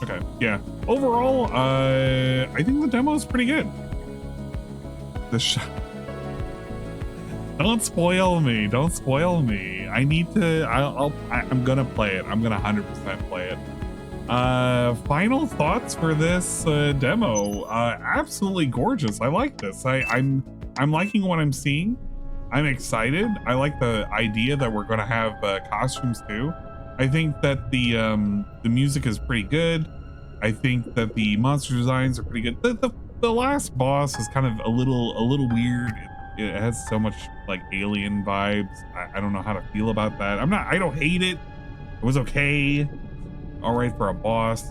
Okay, yeah. Overall, I think the demo is pretty good. Don't spoil me. Don't spoil me. I need to. I'm gonna play it. I'm gonna 100% play it. Final thoughts for this demo. Absolutely gorgeous. I like this. I'm liking what I'm seeing. I'm excited. I like the idea that we're gonna have costumes too. I think that the music is pretty good. I think that the monster designs are pretty good. The last boss is kind of a little weird. It has so much like alien vibes. I don't know how to feel about that. I don't hate it. It was okay. All right for a boss.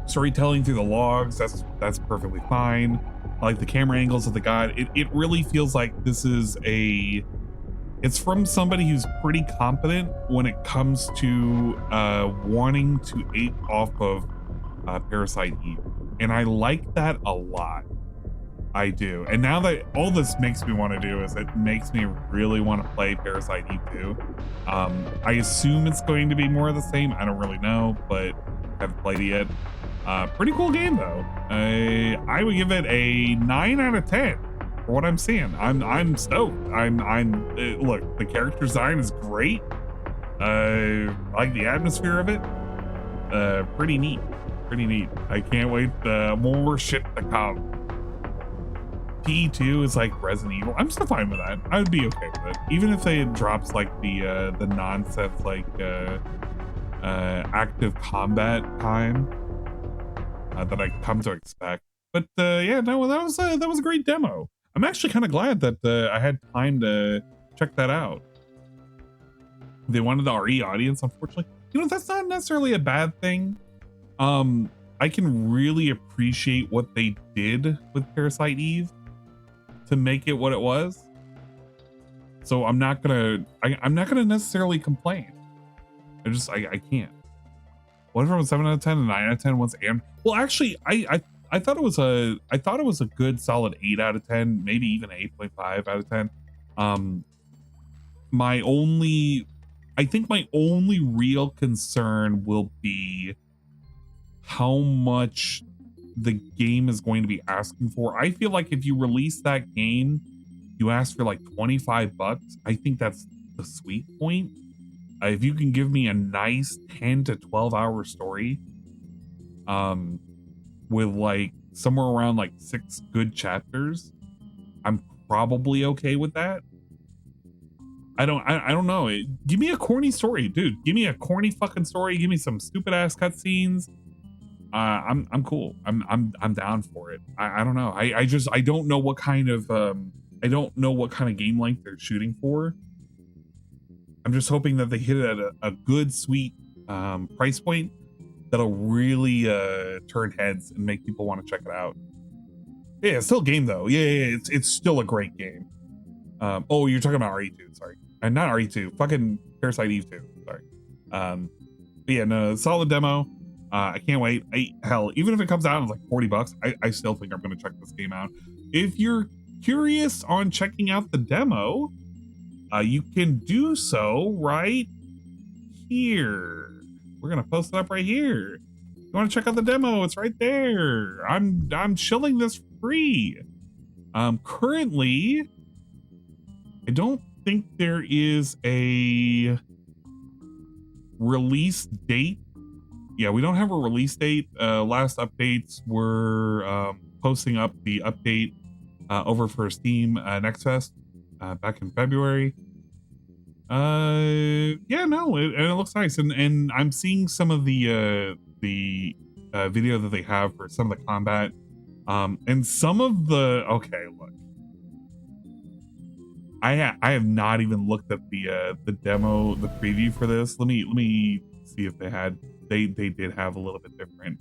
Storytelling through the logs, that's perfectly fine. I like the camera angles of the god. It really feels like this is it's from somebody who's pretty competent when it comes to wanting to ape off of Parasite Eve. And I like that a lot. I do. And now that all this makes me want to do is it makes me really want to play Parasite Eve 2. I assume it's going to be more of the same. I don't really know, but I haven't played it yet. Pretty cool game though. I would give it a 9 out of 10 for what I'm seeing. I'm stoked. Look, the character design is great. I like the atmosphere of it. Pretty neat. Pretty neat. I can't wait. More shit to come. PE2 is like Resident Evil. I'm still fine with that. I would be okay with it, even if they drops like the nonsense like active combat time that I come to expect. But yeah, no, that was a great demo. I'm actually kind of glad that I had time to check that out. They wanted the RE audience, unfortunately. You know, that's not necessarily a bad thing. I can really appreciate what they did with Parasite Eve to make it what it was. So I'm not gonna necessarily complain. I can't. What from 7 out of 10 and 9 out of 10 once and well, actually I thought it was a good solid 8 out of 10, maybe even 8.5 out of 10. I think my only real concern will be how much the game is going to be asking for. I feel like if you release that game, you ask for like $25. I think that's the sweet point. If you can give me a nice 10 to 12 hour story, with like somewhere around like 6 good chapters, I'm probably okay with that. I don't know. Give me a corny story, dude. Give me a corny fucking story. Give me some stupid ass cutscenes. I'm cool. I'm down for it. I don't know. I don't know what kind of game length they're shooting for. I'm just hoping that they hit it at a good, sweet price point that'll really turn heads and make people want to check it out. Yeah, it's still a game though. Yeah, it's still a great game. Oh, you're talking about RE2, sorry. Not RE2, fucking Parasite Eve 2, sorry. But yeah, no, solid demo. I can't wait. Hell, even if it comes out and it's like $40, I still think I'm going to check this game out. If you're curious on checking out the demo, you can do so right here. We're going to post it up right here. You want to check out the demo? It's right there. I'm shilling this free. Currently, I don't think there is a release date. Yeah, we don't have a release date. Last updates were posting up the update over for Steam Next Fest back in February. Yeah, no, it looks nice, and I'm seeing some of the video that they have for some of the combat, and some of the look. I have not even looked at the demo, the preview for this. Let me see if they did have a little bit different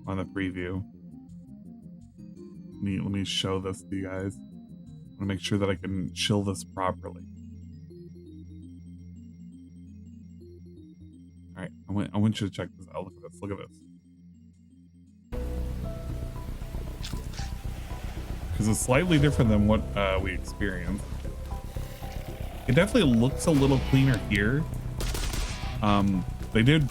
on the preview. Let me show this to you guys. I want to make sure that I can chill this properly. All right, I want you to check this out. Look at this. Look at this. Because it's slightly different than what we experienced. It definitely looks a little cleaner here. They did,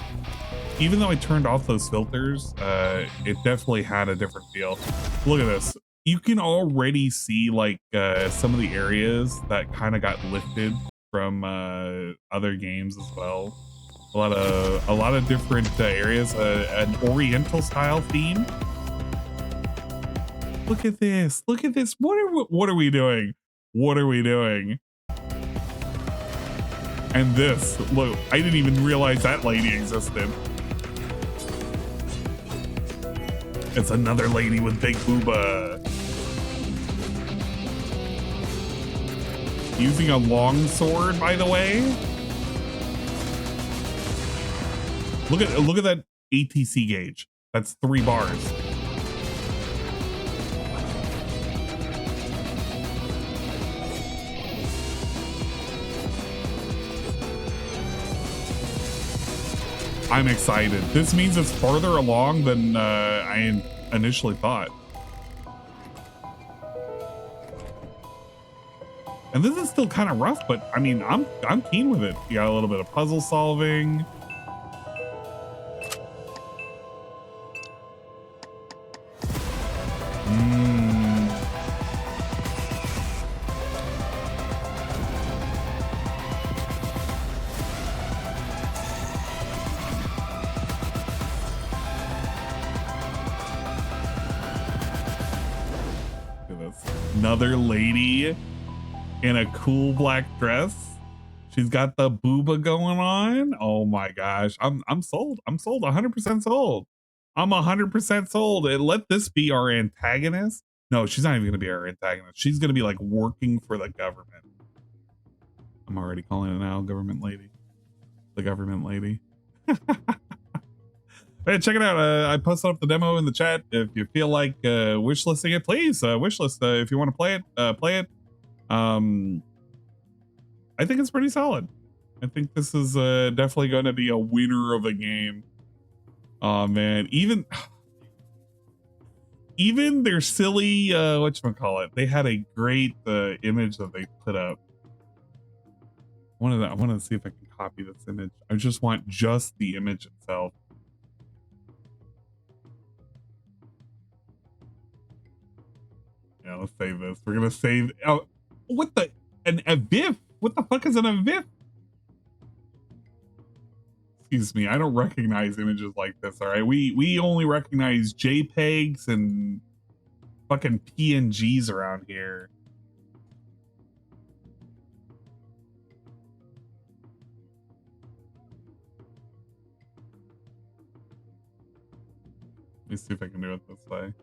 even though I turned off those filters, it definitely had a different feel. Look at this. You can already see like some of the areas that kind of got lifted from other games as well. A lot of different areas, an Oriental style theme. Look at this. Look at this. What are we doing? What are we doing? And this, look, I didn't even realize that lady existed. It's another lady with big booba. Using a long sword, by the way. Look at that ATC gauge. That's 3 bars. I'm excited. This means it's farther along than I initially thought. And this is still kind of rough, but I mean, I'm keen with it. You got a little bit of puzzle solving. Another lady in a cool black dress. She's got the booba going on. Oh my gosh. I'm sold. I'm sold. 100% sold. I'm 100% sold. And let this be our antagonist. No, she's not even going to be our antagonist. She's going to be like working for the government. I'm already calling it now, government lady. The government lady. Hey, check it out. I posted up the demo in the chat. If you feel like wishlisting it, please wishlist. If you want to play it, play it. I think it's pretty solid. I think this is definitely going to be a winner of a game. Oh man, even their silly whatchamacallit, they had a great image that they put up. I wanted to see if I can copy this image. I just want just the image itself. Yeah, let's save this. We're gonna save. Oh, what the? A VIF? What the fuck is an a VIF? Excuse me, I don't recognize images like this. All right, we only recognize JPEGs and fucking PNGs around here. Let me see if I can do it this way.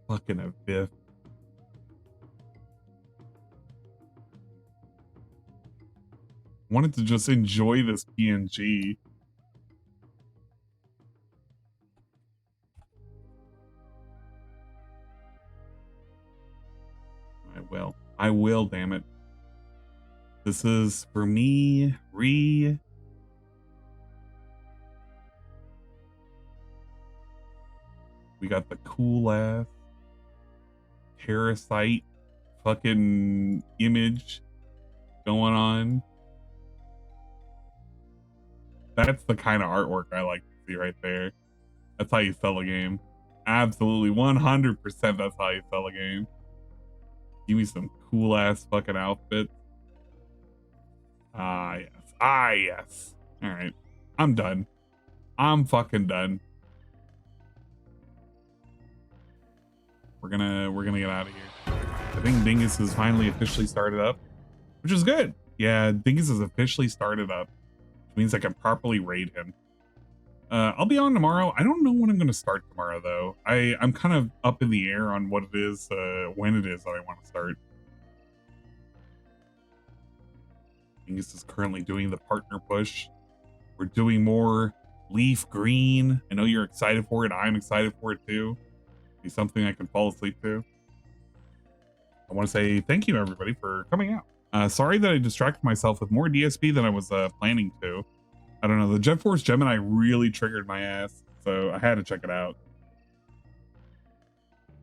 Fucking a VIF. Wanted to just enjoy this PNG. I will, damn it. This is for me, we got the cool ass Parasite fucking image going on. That's the kind of artwork I like to see right there. That's how you sell a game. Absolutely 100% that's how you sell a game. Give me some cool ass fucking outfits. Ah yes. Ah yes. All right. I'm done. I'm fucking done. We're gonna get out of here. I think Dingus has finally officially started up, which is good. Yeah, Dingus has officially started up, which means I can properly raid him. I'll be on tomorrow. I don't know when I'm gonna start tomorrow though. I'm kind of up in the air on what it is, when it is that I want to start. Dingus is currently doing the partner push. We're doing more Leaf Green. I know you're excited for it. I'm excited for it too. Be something I can fall asleep to. I want to say thank you everybody for coming out. Sorry that I distracted myself with more DSP than I was planning to. I don't know, the Jet Force Gemini really triggered my ass, so I had to check it out.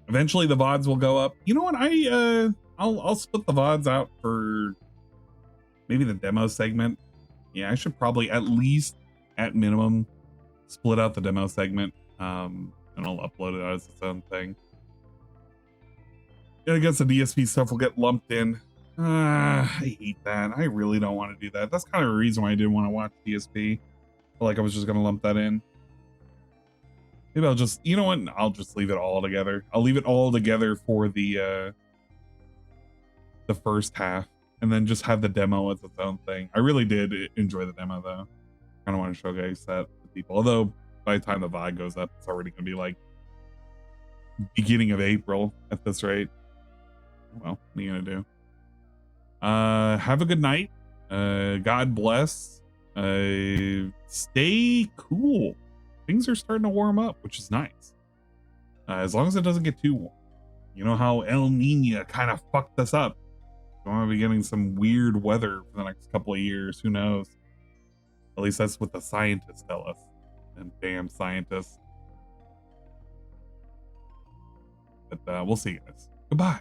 Eventually the VODs will go up. You know what? I'll split the VODs out for maybe the demo segment. Yeah, I should probably at least at minimum split out the demo segment. And I'll upload it as its own thing. Yeah, I guess the DSP stuff will get lumped in. I hate that. I really don't want to do that. That's kind of a reason why I didn't want to watch DSP. Like I was just going to lump that in. Maybe I'll just, you know what? I'll just leave it all together. I'll leave it all together for the the first half and then just have the demo as its own thing. I really did enjoy the demo though. Kind of want to showcase that to people. Although by the time the VOD goes up, it's already going to be like beginning of April at this rate. Well, what are you going to do? Have a good night. God bless. Stay cool. Things are starting to warm up, which is nice. As long as it doesn't get too warm. You know how El Nino kind of fucked us up. We want to be getting some weird weather for the next couple of years. Who knows? At least that's what the scientists tell us. And damn scientists. But we'll see you guys. Goodbye.